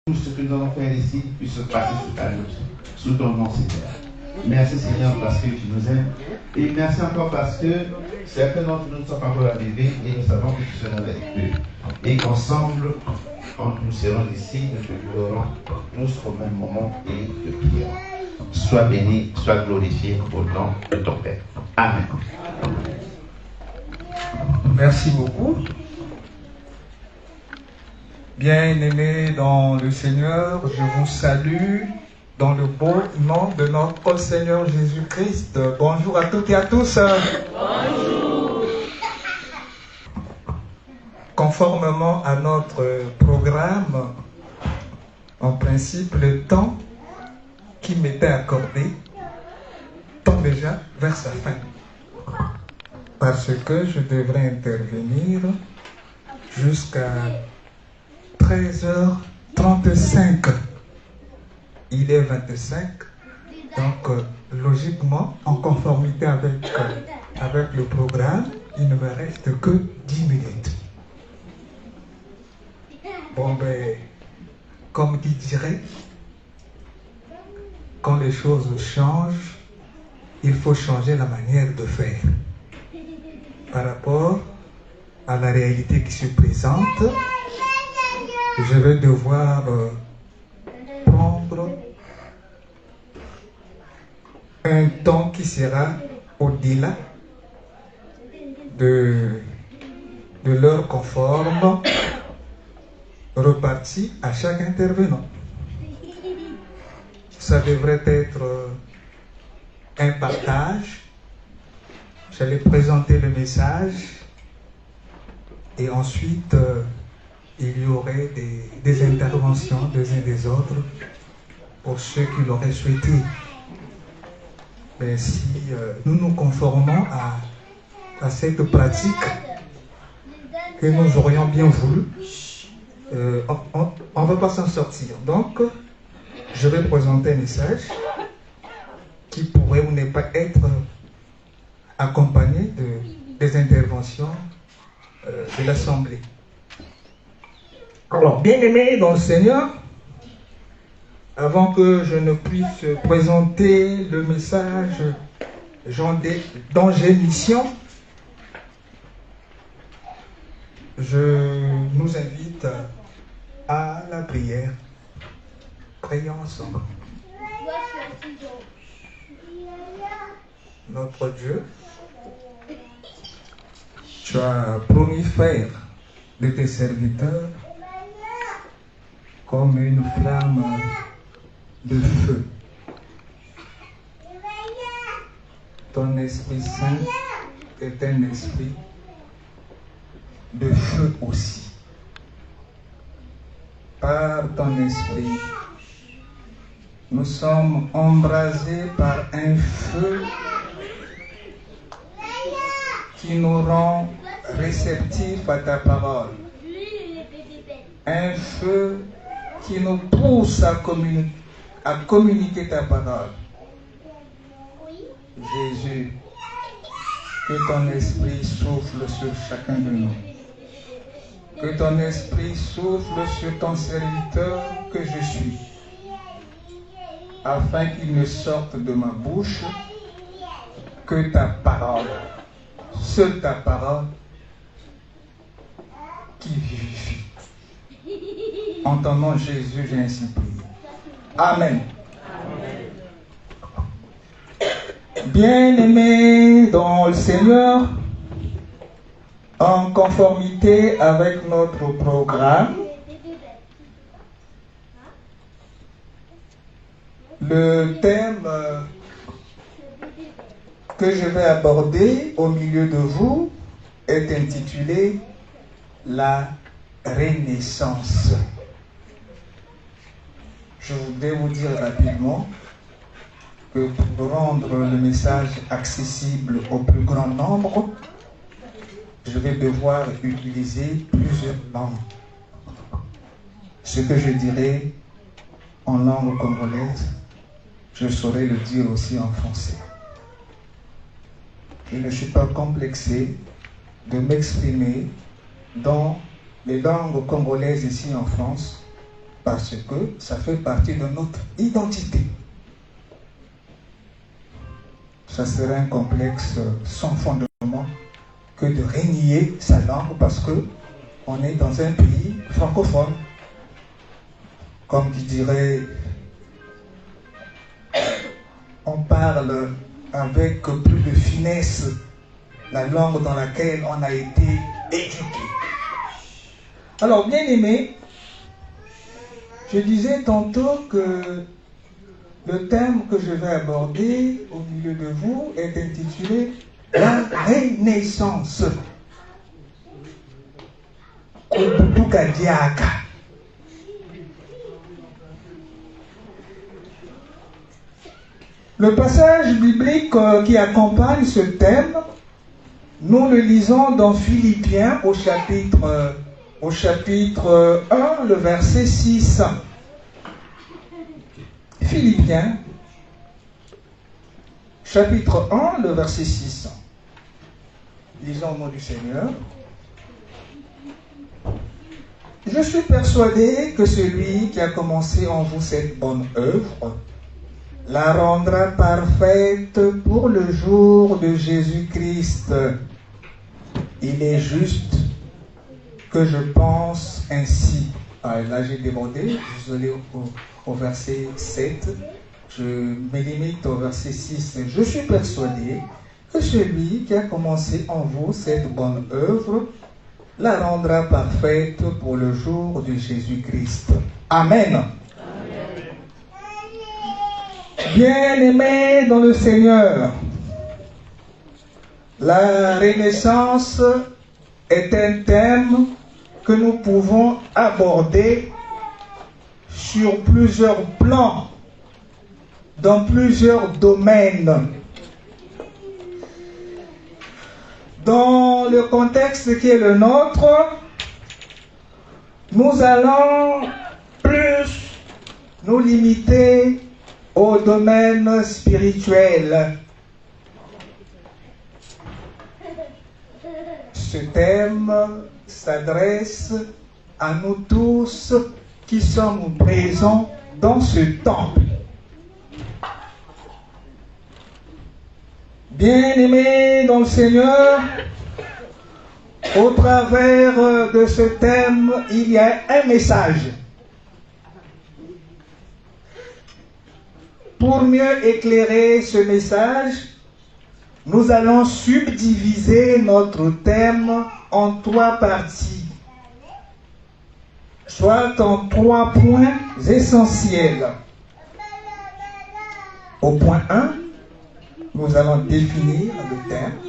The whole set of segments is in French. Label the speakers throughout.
Speaker 1: Tout ce que nous allons faire ici puisse se passer sous ton nom, Seigneur. Merci, Seigneur, parce que tu nous aimes. Et merci encore parce que certains d'entre nous ne sont pas encore arrivés et nous savons que tu seras avec eux. Et qu'ensemble, quand nous serons ici, nous te glorierons tous au même moment et de prière. Sois béni, sois glorifié au nom de ton Père. Amen.
Speaker 2: Merci beaucoup. Bien-aimés dans le Seigneur, je vous salue dans le beau nom de notre Seigneur Jésus-Christ. Bonjour à toutes et à tous.
Speaker 3: Bonjour.
Speaker 2: Conformément à notre programme, en principe, le temps qui m'était accordé tend déjà vers sa fin. Parce que je devrais intervenir jusqu'à 13h35. Il est 25, donc logiquement, en conformité avec le programme, il ne me reste que 10 minutes. Bon ben, comme qui dirait, quand les choses changent, il faut changer la manière de faire. Par rapport à la réalité qui se présente, je vais devoir prendre un temps qui sera au-delà de l'heure conforme repartie à chaque intervenant. Ça devrait être un partage. J'allais présenter le message et ensuite il y aurait des interventions des uns des autres pour ceux qui l'auraient souhaité. Mais si nous nous conformons à cette pratique que nous aurions bien voulu, on ne va pas s'en sortir. Donc, je vais présenter un message qui pourrait ou ne pas être accompagné des interventions de l'Assemblée. Alors, bien-aimés dans le Seigneur, avant que je ne puisse présenter le message dont j'ai mission, je nous invite à la prière. Prions ensemble. Notre Dieu, tu as promis faire de tes serviteurs comme une flamme de feu. Ton Esprit Saint est un esprit de feu aussi. Par ton esprit, nous sommes embrasés par un feu qui nous rend réceptifs à ta parole. Un feu qui nous pousse à communiquer ta parole. Jésus, que ton esprit souffle sur chacun de nous. Que ton esprit souffle sur ton serviteur que je suis, afin qu'il ne sorte de ma bouche que ta parole, seule ta parole qui vivifie. En ton nom, Jésus, j'ai ainsi prié. Amen. Bien-aimés dans le Seigneur, en conformité avec notre programme, le thème que je vais aborder au milieu de vous est intitulé « La Renaissance ». Je voudrais vous dire rapidement que pour rendre le message accessible au plus grand nombre, je vais devoir utiliser plusieurs langues. Ce que je dirai en langue congolaise, je saurai le dire aussi en français. Je ne suis pas complexé de m'exprimer dans les langues congolaises ici en France, parce que ça fait partie de notre identité. Ça serait un complexe sans fondement que de renier sa langue parce que on est dans un pays francophone. Comme qui dirait, on parle avec plus de finesse la langue dans laquelle on a été éduqué. Alors, bien aimé, je disais tantôt que le thème que je vais aborder au milieu de vous est intitulé « La Renaissance ». Le passage biblique qui accompagne ce thème, nous le lisons dans Philippiens au chapitre 1, le verset 6. Philippiens, chapitre 1, le verset 6. Lisons au nom du Seigneur. Je suis persuadé que celui qui a commencé en vous cette bonne œuvre la rendra parfaite pour le jour de Jésus-Christ. Il est juste que je pense ainsi. Là, j'ai demandé, je suis allé au verset 7. Je me limite au verset 6. Je suis persuadé que celui qui a commencé en vous cette bonne œuvre la rendra parfaite pour le jour de Jésus-Christ. Amen. Bien-aimés dans le Seigneur, la Renaissance est un thème que nous pouvons aborder sur plusieurs plans, dans plusieurs domaines. Dans le contexte qui est le nôtre, nous allons plus nous limiter au domaine spirituel. Ce thème s'adresse à nous tous qui sommes présents dans ce temple. Bien-aimés dans le Seigneur, au travers de ce thème, il y a un message. Pour mieux éclairer ce message, nous allons subdiviser notre thème en 3 parties, soit en 3 points essentiels. Au point 1, nous allons définir le thème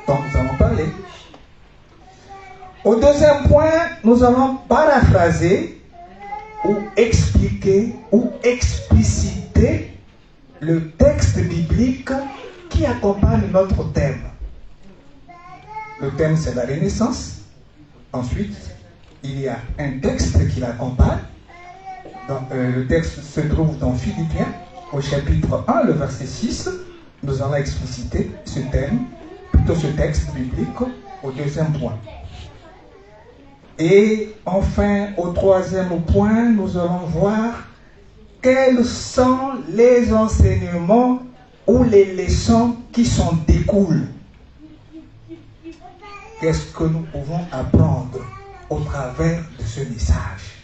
Speaker 2: dont nous allons parler. Au deuxième point, nous allons paraphraser ou expliquer ou expliciter le texte biblique qui accompagne notre thème. Le thème, c'est la Renaissance. Ensuite, il y a un texte qui l'accompagne. Le texte se trouve dans Philippiens, au chapitre 1, le verset 6. Nous allons expliciter ce thème, plutôt ce texte biblique, au deuxième point. Et enfin, au troisième point, nous allons voir quels sont les enseignements ou les leçons qui s'en découlent. Qu'est-ce que nous pouvons apprendre au travers de ce message?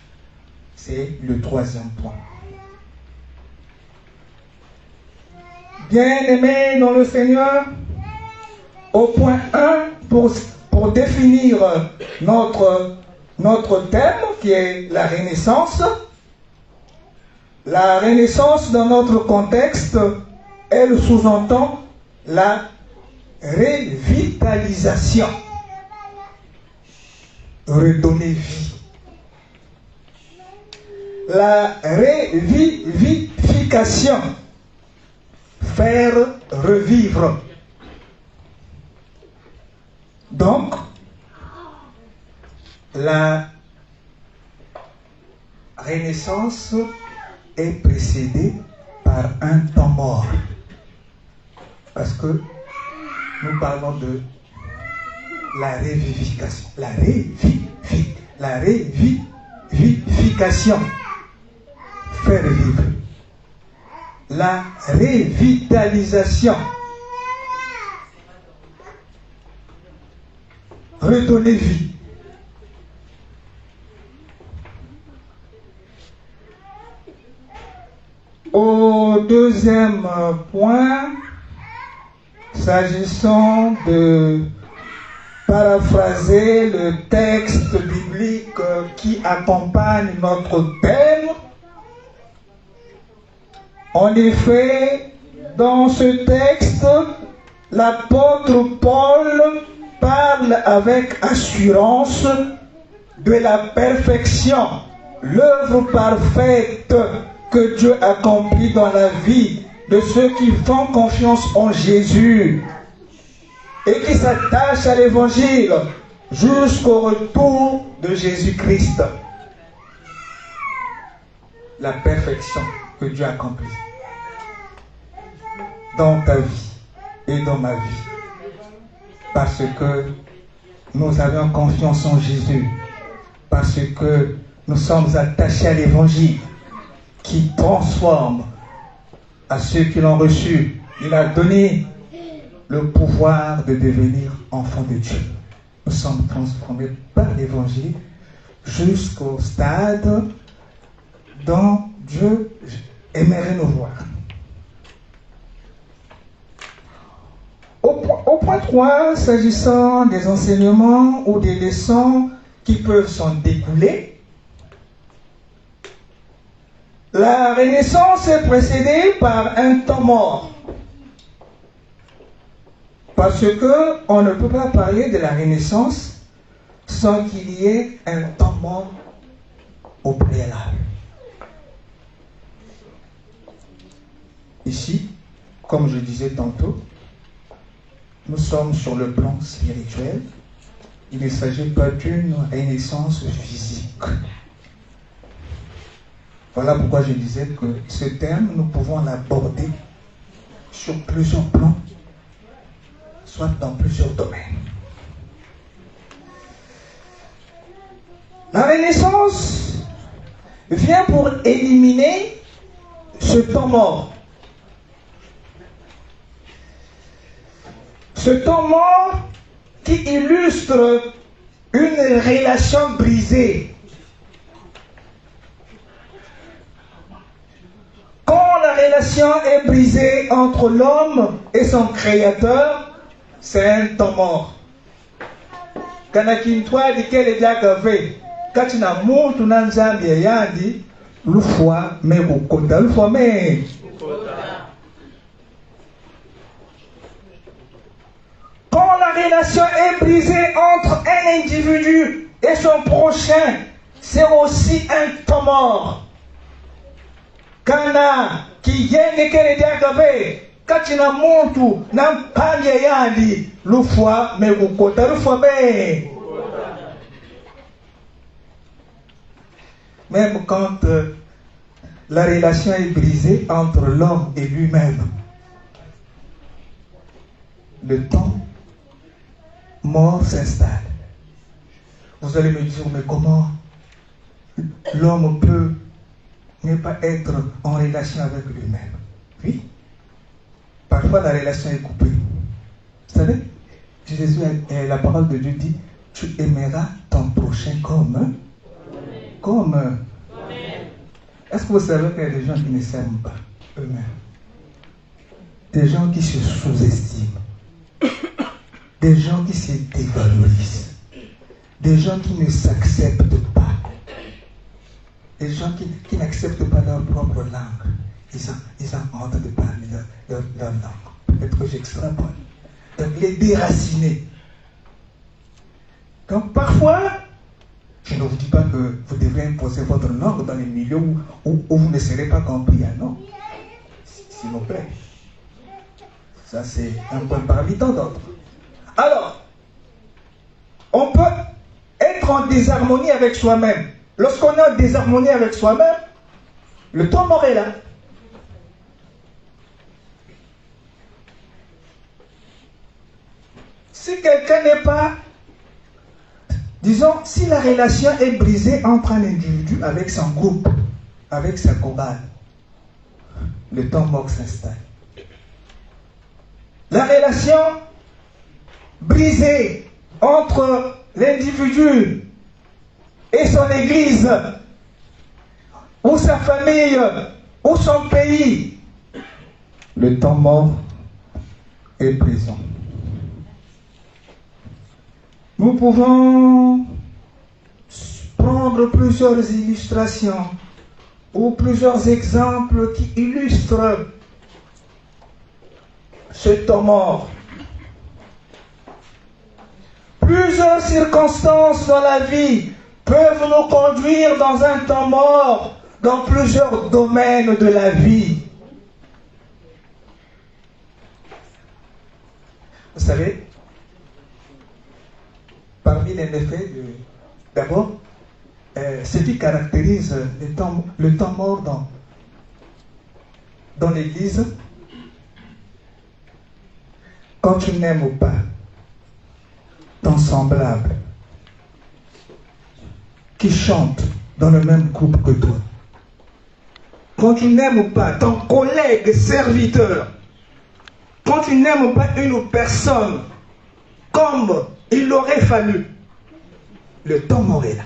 Speaker 2: C'est le troisième point. Bien-aimés dans le Seigneur, au point 1, pour définir notre thème qui est la Renaissance. La Renaissance dans notre contexte, elle sous-entend la revitalisation. Redonner vie. La revivification. Faire revivre. Donc, la Renaissance est précédée par un temps mort. Parce que nous parlons de la revivification. La La révivification. Faire vivre. La révitalisation. Redonner vie. Au deuxième point, s'agissant de paraphraser le texte biblique qui accompagne notre thème, en effet, dans ce texte, l'apôtre Paul parle avec assurance de la perfection, l'œuvre parfaite que Dieu accomplit dans la vie de ceux qui font confiance en Jésus et qui s'attachent à l'évangile jusqu'au retour de Jésus-Christ. La perfection que Dieu accomplit dans ta vie et dans ma vie. Parce que nous avons confiance en Jésus. Parce que nous sommes attachés à l'évangile qui transforme à ceux qui l'ont reçu. Il a donné le pouvoir de devenir enfants de Dieu. Nous sommes transformés par l'évangile jusqu'au stade dont Dieu aimerait nous voir. Au point 3, s'agissant des enseignements ou des leçons qui peuvent s'en découler, la Renaissance est précédée par un temps mort. Parce qu'on ne peut pas parler de la Renaissance sans qu'il y ait un temps mort au préalable. Ici, comme je disais tantôt, nous sommes sur le plan spirituel. Il ne s'agit pas d'une renaissance physique. Voilà pourquoi je disais que ce thème, nous pouvons l'aborder sur plusieurs plans, soit dans plusieurs domaines. La Renaissance vient pour éliminer ce temps mort. Ce temps mort qui illustre une relation brisée. Quand la relation est brisée entre l'homme et son créateur, c'est un temps mort. Kanakintwa dikele diakave, katina mutu nanzambi yandi, lufwa me ukota, lufwa me. Quand la relation est brisée entre un individu et son prochain, c'est aussi un temps mort. Kana qui yenge kele diakave, katina mutu nampange yandi, lufwa me ukota, lufwa me. Même quand la relation est brisée entre l'homme et lui-même, le temps mort s'installe. Vous allez me dire, mais comment l'homme peut ne pas être en relation avec lui-même? Oui. Parfois, la relation est coupée. Vous savez, Jésus, la parole de Dieu dit, tu aimeras ton prochain comme. Est-ce que vous savez qu'il y a des gens qui ne s'aiment pas eux-mêmes? Des gens qui se sous-estiment. Des gens qui se dévalorisent. Des gens qui ne s'acceptent pas. Des gens qui n'acceptent pas leur propre langue. Ils ont honte de parler leur langue. Peut-être que j'extrapole. Donc les déracinés. Donc parfois, je ne vous dis pas que vous devrez imposer votre langue dans les milieux où vous ne serez pas compris. Non. S'il vous plaît. Ça c'est un point parmi tant d'autres. Alors, on peut être en désharmonie avec soi-même. Lorsqu'on est en désharmonie avec soi-même, le temps mort est là. Si quelqu'un n'est pas Disons, si la relation est brisée entre un individu avec son groupe, avec sa chorale, le temps mort s'installe. La relation brisée entre l'individu et son église, ou sa famille, ou son pays, le temps mort est présent. Nous pouvons prendre plusieurs illustrations ou plusieurs exemples qui illustrent ce temps mort. Plusieurs circonstances dans la vie peuvent nous conduire dans un temps mort dans plusieurs domaines de la vie. Vous savez, parmi les méfaits, d'abord, ce qui caractérise le temps mort dans l'Église, quand tu n'aimes pas ton semblable qui chante dans le même groupe que toi, quand tu n'aimes pas ton collègue serviteur, quand tu n'aimes pas une personne comme il aurait fallu, le temps mort est là.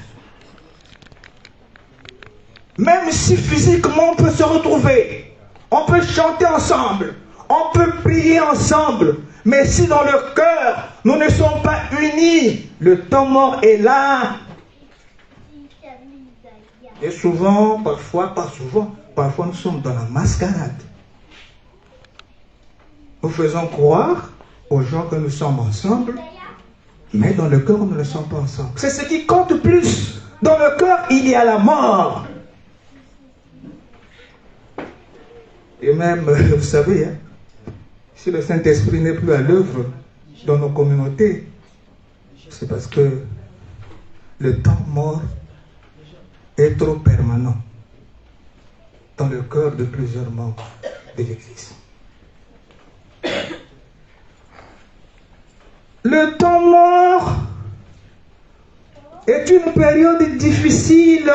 Speaker 2: Même si physiquement on peut se retrouver, on peut chanter ensemble, on peut prier ensemble, mais si dans le cœur nous ne sommes pas unis, le temps mort est là. Et souvent, parfois, pas souvent, parfois nous sommes dans la mascarade. Nous faisons croire aux gens que nous sommes ensemble, mais dans le cœur, nous ne sommes pas ensemble. C'est ce qui compte le plus. Dans le cœur, il y a la mort. Et même, vous savez, hein, si le Saint-Esprit n'est plus à l'œuvre dans nos communautés, c'est parce que le temps mort est trop permanent dans le cœur de plusieurs membres de l'Église. Le temps mort est une période difficile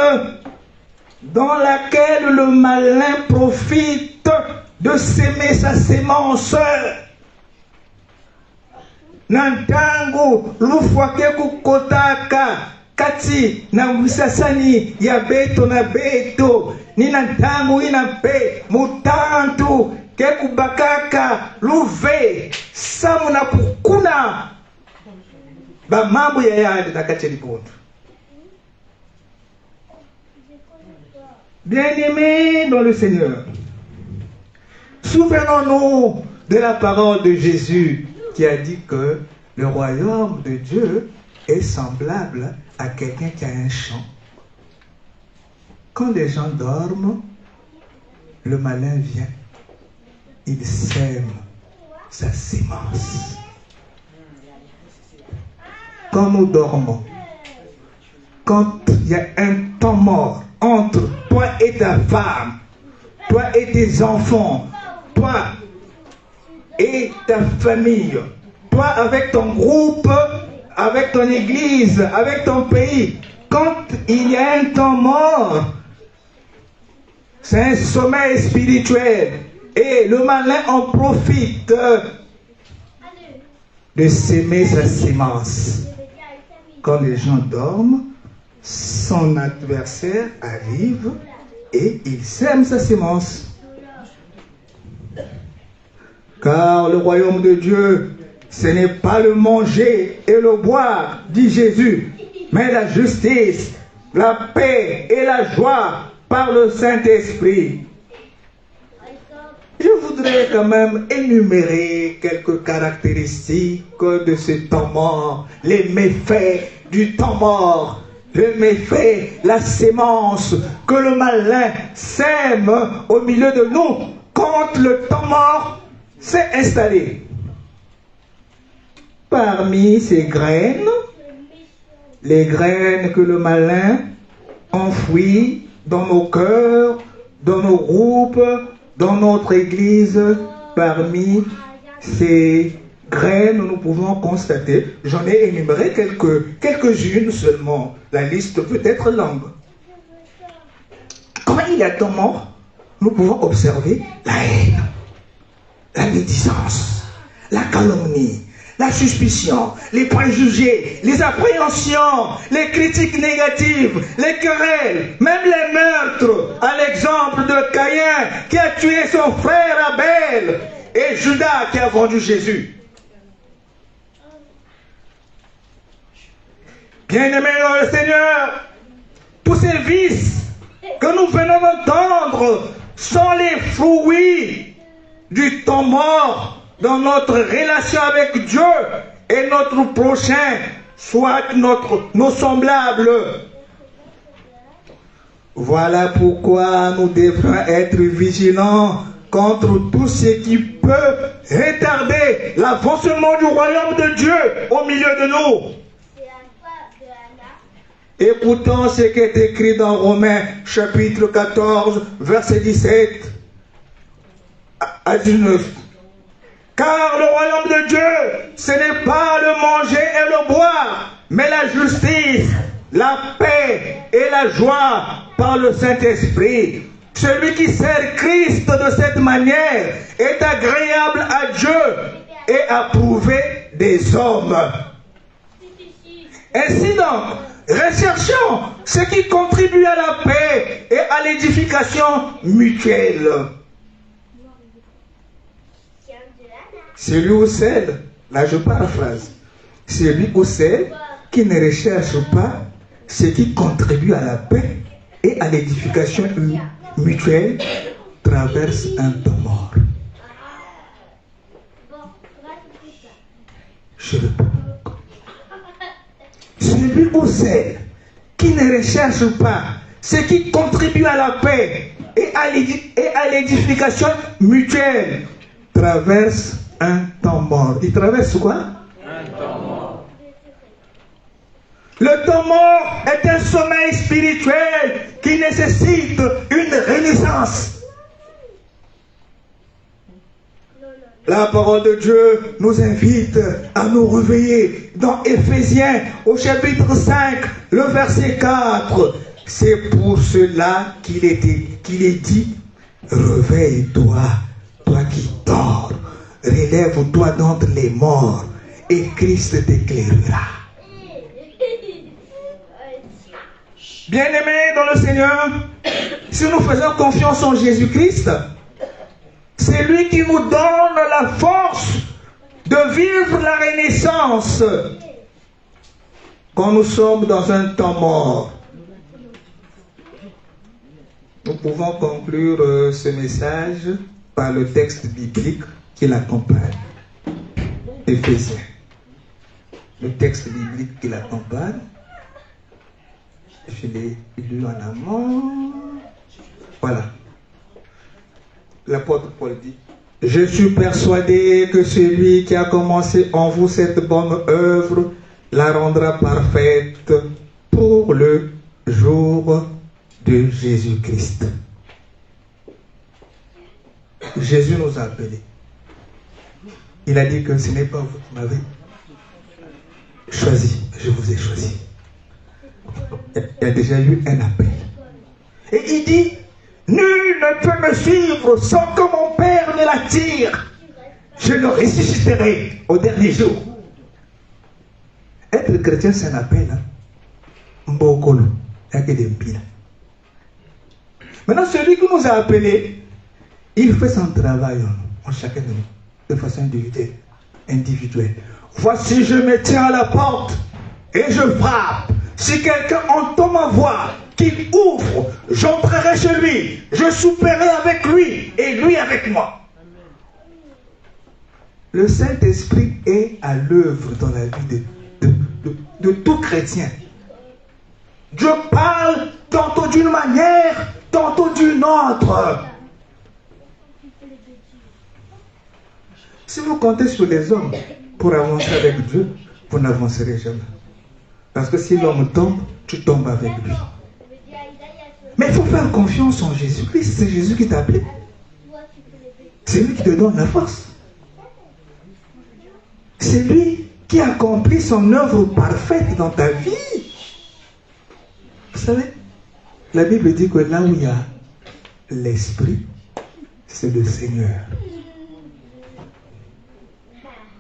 Speaker 2: dans laquelle le malin profite de s'aimer sa sémence. Nantango lufwake kukotaka kati na wisasani ya beto na beto ni nantango inape mutantu ke kubakaka luve samu na kukuna ba mambo ya yandi na kati libondo. Bien-aimés dans le Seigneur, souvenons-nous de la parole de Jésus qui a dit que le royaume de Dieu est semblable à quelqu'un qui a un champ. Quand les gens dorment, le malin vient, il sème sa sémence. Quand nous dormons, quand il y a un temps mort entre toi et ta femme, toi et tes enfants, toi et ta famille, toi avec ton groupe, avec ton église, avec ton pays, quand il y a un temps mort, c'est un sommeil spirituel et le malin en profite de s'aimer sa sémence. Quand les gens dorment, son adversaire arrive et il sème sa sémence. Car le royaume de Dieu, ce n'est pas le manger et le boire, dit Jésus, mais la justice, la paix et la joie par le Saint-Esprit. Je voudrais quand même énumérer quelques caractéristiques de ce temps mort, les méfaits du temps mort. Le méfait, la sémence que le malin sème au milieu de nous quand le temps mort s'est installé. Parmi ces graines, les graines que le malin enfouit dans nos cœurs, dans nos groupes, dans notre église, parmi ces graines, nous pouvons constater, j'en ai énuméré quelques-unes seulement. La liste peut être longue. Quand il y a temps mort, nous pouvons observer la haine, la médisance, la calomnie, la suspicion, les préjugés, les appréhensions, les critiques négatives, les querelles, même les meurtres, à l'exemple de Caïn qui a tué son frère Abel et Judas qui a vendu Jésus. Bien-aimés dans le Seigneur, tous ces vices que nous venons d'entendre sont les fruits du temps mort dans notre relation avec Dieu et notre prochain, soit nos semblables. Voilà pourquoi nous devrons être vigilants contre tout ce qui peut retarder l'avancement du royaume de Dieu au milieu de nous. Écoutons ce qui est écrit dans Romains chapitre 14, verset 17 à 19. Car le royaume de Dieu, ce n'est pas le manger et le boire, mais la justice, la paix et la joie par le Saint-Esprit. Celui qui sert Christ de cette manière est agréable à Dieu et approuvé des hommes. Ainsi donc, recherchons ce qui contribue à la paix et à l'édification mutuelle. Celui ou celle, là je paraphrase, celui ou celle qui ne recherche pas ce qui contribue à la paix et à l'édification mutuelle traverse un temps mort. Je réponds. Celui ou celle qui ne recherche pas ce qui contribue à la paix et à l'édification mutuelle traverse un temps mort. Il traverse quoi? Un temps mort. Le temps mort est un sommeil spirituel qui nécessite une renaissance. La parole de Dieu nous invite à nous réveiller dans Éphésiens au chapitre 5, le verset 4. C'est pour cela qu'il est dit, réveille-toi, toi qui dors, relève-toi d'entre les morts et Christ t'éclairera. Bien-aimés dans le Seigneur, si nous faisons confiance en Jésus-Christ, c'est lui qui nous donne la force de vivre la renaissance quand nous sommes dans un temps mort. Nous pouvons conclure ce message par le texte biblique qui l'accompagne. Éphésiens. Le texte biblique qui l'accompagne. Je l'ai lu en amont. Voilà. L'apôtre Paul dit: je suis persuadé que celui qui a commencé en vous cette bonne œuvre la rendra parfaite pour le jour de Jésus-Christ. Jésus nous a appelés. Il a dit que ce n'est pas vous qui m'avez choisi, je vous ai choisi. Il y a déjà eu un appel. Et il dit: nul ne peut me suivre sans que mon Père ne l'attire. Je le ressusciterai au dernier jour. Être chrétien, c'est un appel. Mbokolo. Maintenant, celui qui nous a appelés, il fait son travail en chacun de nous, de façon individuelle. Voici, je me tiens à la porte et je frappe. Si quelqu'un entend ma voix, qu'il ouvre, j'entrerai chez lui, je souperai avec lui et lui avec moi. Le Saint-Esprit est à l'œuvre dans la vie de tout chrétien. Dieu parle tantôt d'une manière, tantôt d'une autre. Si vous comptez sur les hommes pour avancer avec Dieu, vous n'avancerez jamais. Parce que si l'homme tombe, tu tombes avec lui. Mais il faut faire confiance en Jésus-Christ. C'est Jésus qui t'a appelé. C'est lui qui te donne la force. C'est lui qui accomplit son œuvre parfaite dans ta vie. Vous savez, la Bible dit que là où il y a l'Esprit, c'est le Seigneur.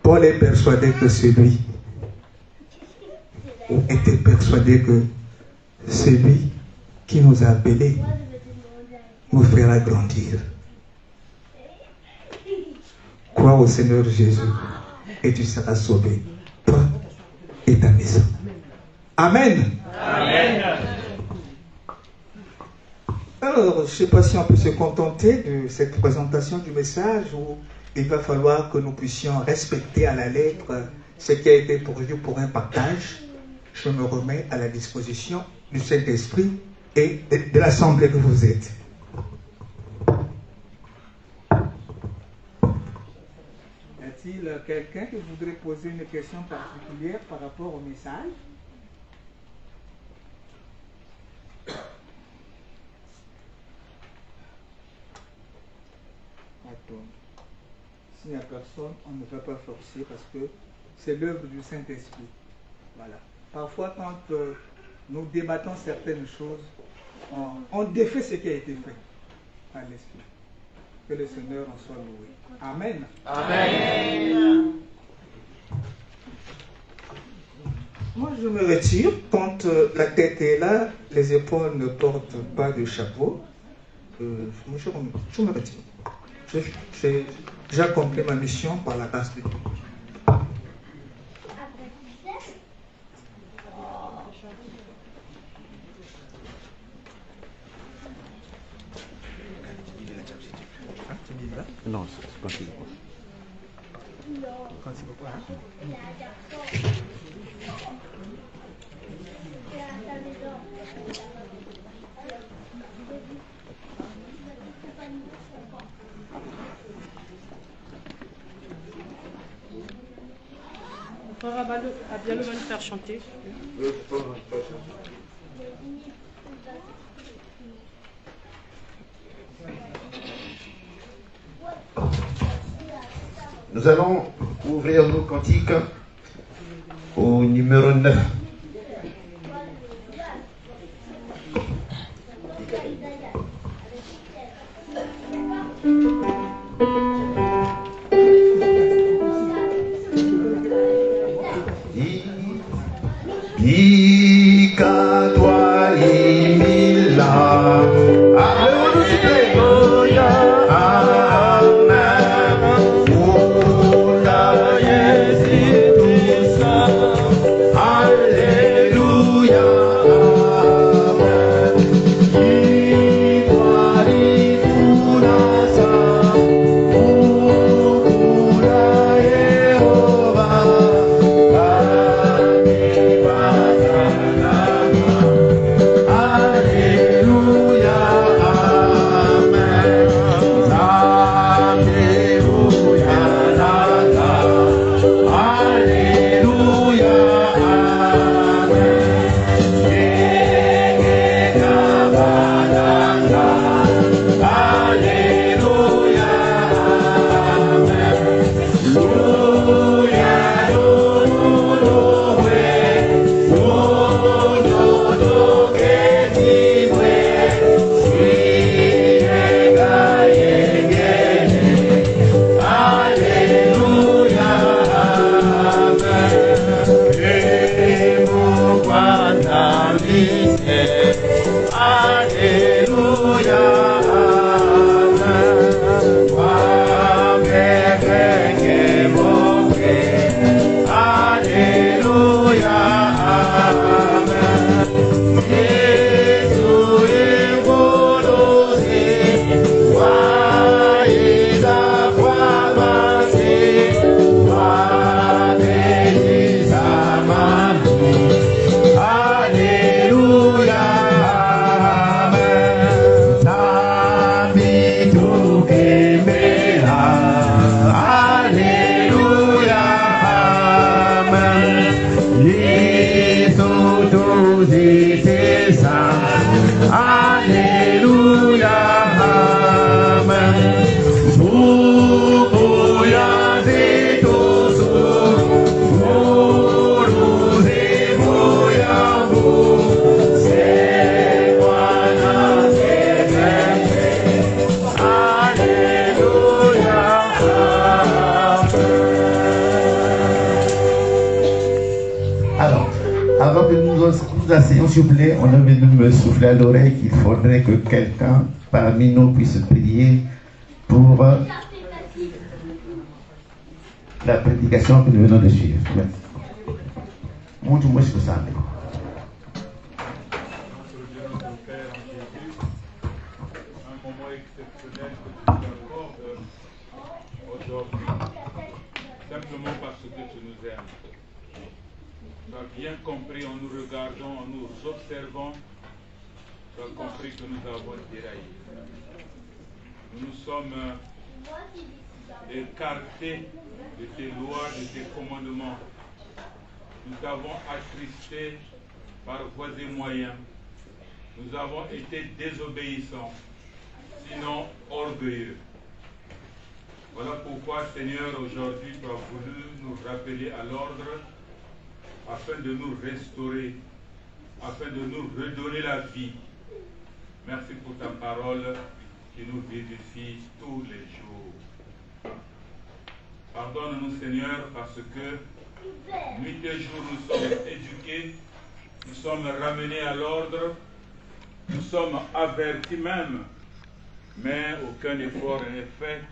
Speaker 2: Paul est persuadé que c'est lui, ou était persuadé que c'est lui qui nous a appelés, nous fera grandir. Crois au Seigneur Jésus et tu seras sauvé, toi et ta maison. Amen.
Speaker 3: Amen.
Speaker 2: Alors, je ne sais pas si on peut se contenter de cette présentation du message ou il va falloir que nous puissions respecter à la lettre ce qui a été pourvu pour un partage. Je me remets à la disposition du Saint-Esprit et de l'Assemblée que vous êtes. Y a-t-il quelqu'un qui voudrait poser une question particulière par rapport au message? Attends. S'il n'y a personne, on ne va pas forcer parce que c'est l'œuvre du Saint-Esprit. Voilà. Parfois, quand nous débattons certaines choses, on défait ce qui a été fait par l'Esprit. Que le Seigneur en soit loué. Amen.
Speaker 3: Amen.
Speaker 2: Moi, je me retire quand la tête est là, les épaules ne portent pas de chapeau. Je me retire. J'accomplis ma mission par la grâce de Dieu.
Speaker 4: Non, c'est quand il est quoi.
Speaker 2: Quand c'est quoi, hein?
Speaker 5: Frère Abialo va nous faire chanter.
Speaker 1: Nous allons ouvrir nos cantiques au numéro 9. asseyons, s'il vous plaît. On est venu me souffler à l'oreille qu'il faudrait que quelqu'un parmi nous puisse prier pour la prédication que nous venons de suivre. Montre-moi ce que ça met.
Speaker 4: Simplement parce que tu nous aimes. Tu as bien compris en nous regardant, en nous observant, tu as compris que nous avons déraillé. Nous nous sommes écartés de tes lois, de tes commandements. Nous t'avons attristé par voies et moyens. Nous avons été désobéissants, sinon orgueilleux. Voilà pourquoi, Seigneur, aujourd'hui, tu as voulu nous rappeler à l'ordre afin de nous restaurer, afin de nous redonner la vie. Merci pour ta parole qui nous vivifie tous les jours. Pardonne-nous, Seigneur, parce que nuit et jour nous sommes éduqués, nous sommes ramenés à l'ordre, nous sommes avertis même, mais aucun effort n'est fait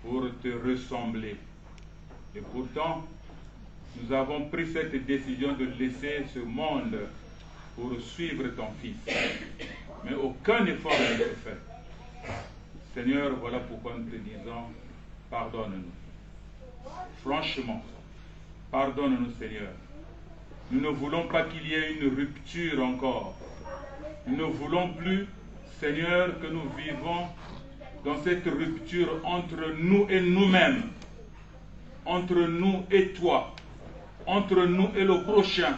Speaker 4: pour te ressembler. Et pourtant, nous avons pris cette décision de laisser ce monde pour suivre ton Fils. Mais aucun effort n'a été fait. Seigneur, voilà pourquoi nous te disons, pardonne-nous. Franchement, pardonne-nous, Seigneur. Nous ne voulons pas qu'il y ait une rupture encore. Nous ne voulons plus, Seigneur, que nous vivons dans cette rupture entre nous et nous-mêmes, entre nous et toi, entre nous et le prochain,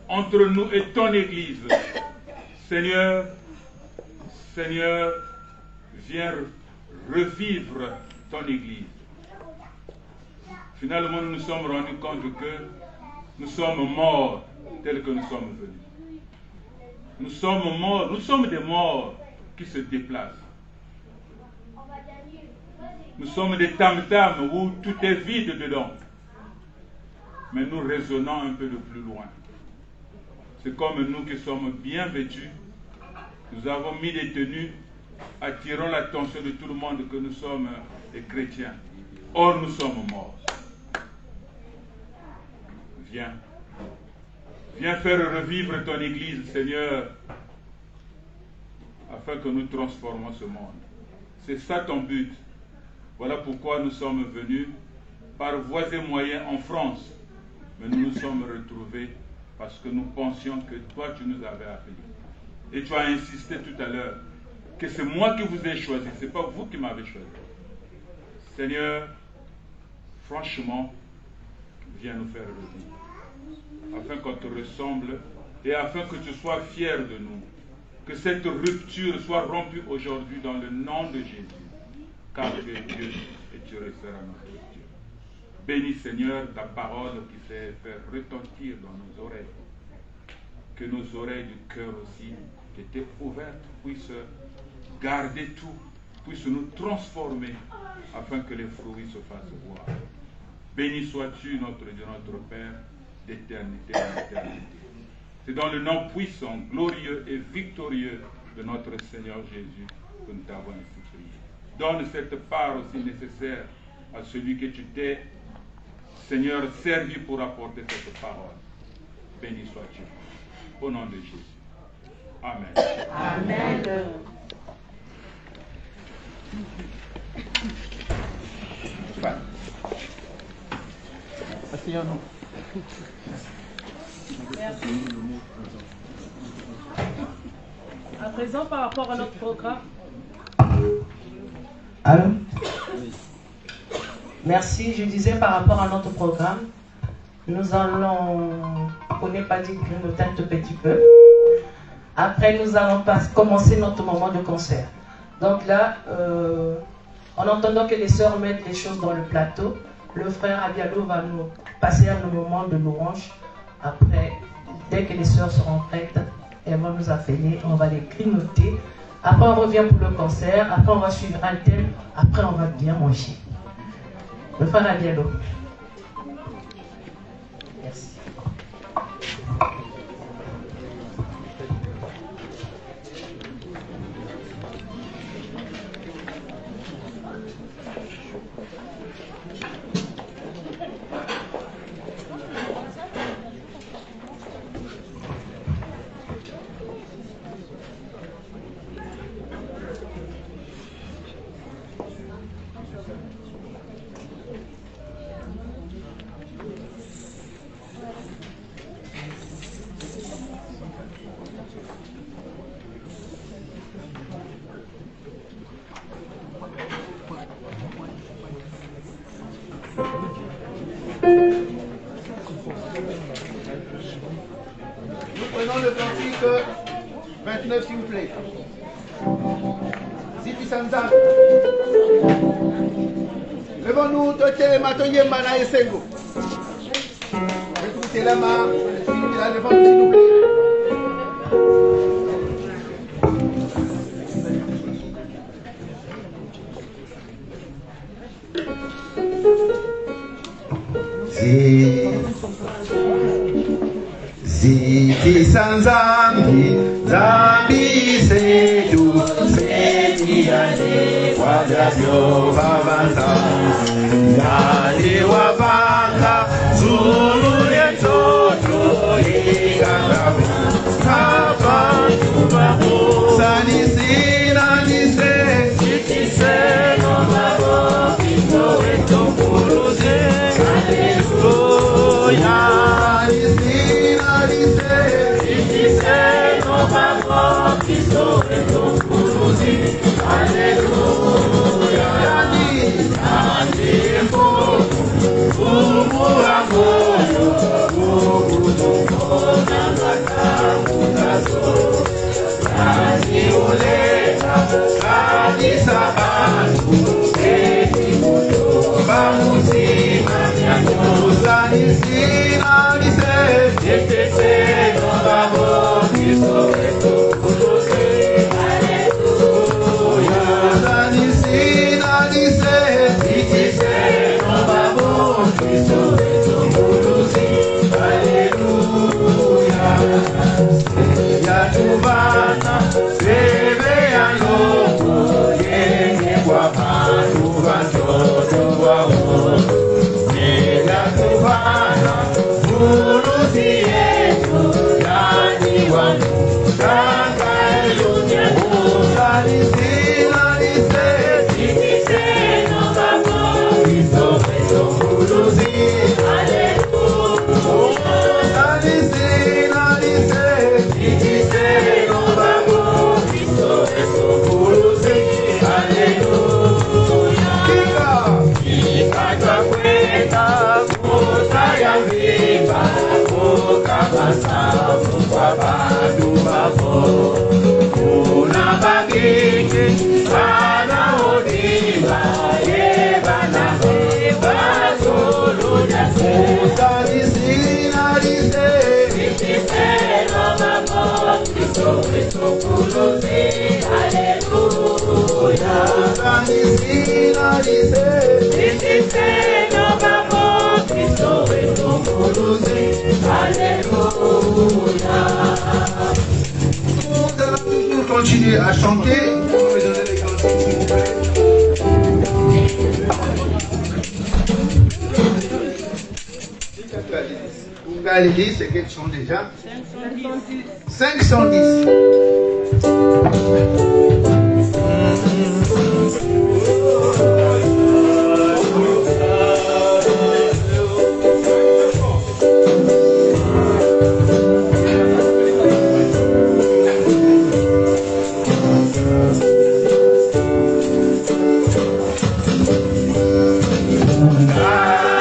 Speaker 4: entre nous et ton Église. Seigneur, Seigneur, viens revivre ton Église. Finalement, nous nous sommes rendus compte que nous sommes morts tels que nous sommes venus. Nous sommes morts, nous sommes des morts qui se déplacent. Nous sommes des tam-tams où tout est vide dedans. Mais nous raisonnons un peu de plus loin. C'est comme nous qui sommes bien vêtus. Nous avons mis des tenues attirant l'attention de tout le monde que nous sommes des chrétiens. Or, nous sommes morts. Viens. Viens faire revivre ton Église, Seigneur, afin que nous transformons ce monde. C'est ça ton but. Voilà pourquoi nous sommes venus par voies et moyens en France. Mais nous nous sommes retrouvés parce que nous pensions que toi, tu nous avais appelés. Et tu as insisté tout à l'heure que c'est moi qui vous ai choisi, ce n'est pas vous qui m'avez choisi. Seigneur, franchement, viens nous faire revivre, afin qu'on te ressemble et afin que tu sois fier de nous. Que cette rupture soit rompue aujourd'hui dans le nom de Jésus. Car tu es Dieu et tu resteras notre Dieu. Bénis, Seigneur, ta parole qui fait faire retentir dans nos oreilles. Que nos oreilles du cœur aussi, qui étaient ouvertes, puissent garder tout, puissent nous transformer, afin que les fruits se fassent voir. Béni sois-tu, notre Dieu, notre Père, d'éternité en éternité. C'est dans le nom puissant, glorieux et victorieux de notre Seigneur Jésus que nous t'avons ainsi prié. Donne cette part aussi nécessaire à celui que tu t'es, Seigneur, servi pour apporter cette parole. Béni sois-tu. Au nom de Jésus. Amen.
Speaker 3: Amen.
Speaker 1: Asseyons-nous.
Speaker 5: Merci. À présent, par rapport à notre programme.
Speaker 6: Allô? Merci. Je disais par rapport à notre programme, nous allons, on n'est pas dit grignoter un tout petit peu. Après, nous allons commencer notre moment de concert. Donc là, en entendant que les sœurs mettent les choses dans le plateau, le frère Abialo va nous passer un moment de louange. Après, dès que les sœurs seront prêtes, elles vont nous appeler, on va les grignoter. Après, on revient pour le concert. Après, on va suivre un thème. Après, on va bien manger. Le frère Abialo. Merci.
Speaker 1: Nous prenons le cantique 29, s'il vous plaît. Siti Sanza. Levons-nous, Toche, Matoye, Mana et Sengo. Écoutez la main, levons-nous, s'il vous plaît. Siti Sanzambi, Zambi Sedu, Seti Yade, Wajabyo Vavanta, Yade Wavanga, Zulu Yetoto, Iganabu, Kabantu Babu, Sanisi, Nanise, Siti Seno Babo, Kito Eto Kuruze, Hallelujah. Continuer à chanter. Vous me donnez les cantiques, s'il vous plaît. Ugalili, c'est quel chant déjà? 510.
Speaker 3: Ah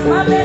Speaker 7: Venga,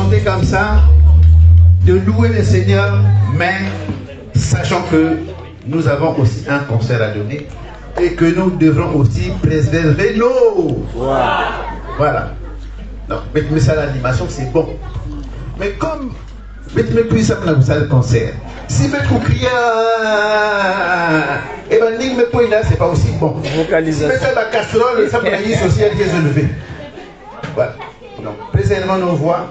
Speaker 1: chanter comme ça, de louer le Seigneur, mais sachant que nous avons aussi un concert à donner et que nous devrons aussi préserver l'eau. Voilà. Donc, mais ça, l'animation, c'est bon. Mais comme mais puis ça vous le concert. Si vous criez, et ben ning me point là, c'est pas aussi bon. Vocalisation. Si vous faites la casserole, ça peut être aussi à pieds élevés. Voilà. Donc, préservons nos voix.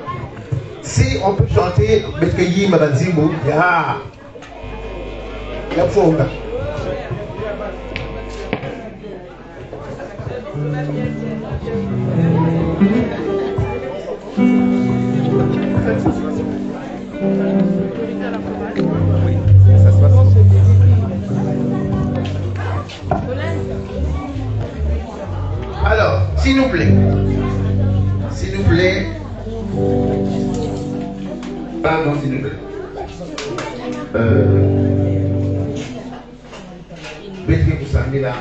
Speaker 1: Si on peut chanter, mais que y m'a dit mot, ya, faut là. Alors, s'il vous plaît, pardon, s'il vous plaît, mettez vous samedi là,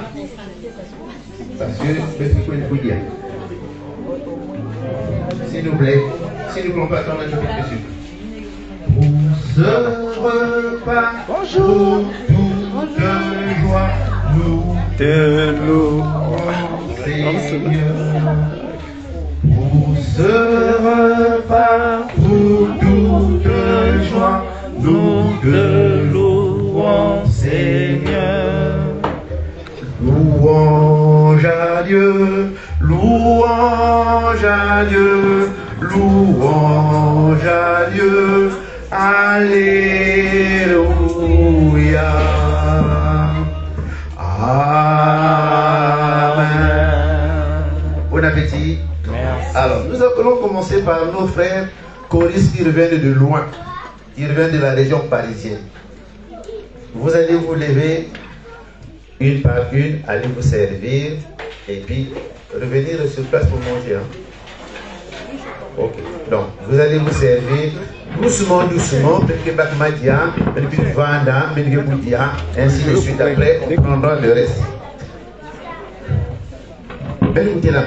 Speaker 1: parce que mettez vous dire, s'il vous plaît, si nous ne pouvons pas attendre un chapitre dessus. Pour ce repas, bonjour, toute joie, nous te louons, Seigneur. Pour ce repas, pour toute joie, nous te louons, Seigneur. Louange à Dieu, louange à Dieu, louange à Dieu, alléluia. Amen. Bon appétit. Merci. Alors, nous allons commencer par nos frères choristes qui reviennent de loin. Ils reviennent de la région parisienne. Vous allez vous lever une par une, allez vous servir et puis revenir sur place pour manger. Hein? Ok. Donc, vous allez vous servir doucement, doucement, ainsi de suite. Après, on prendra le reste. Belle là.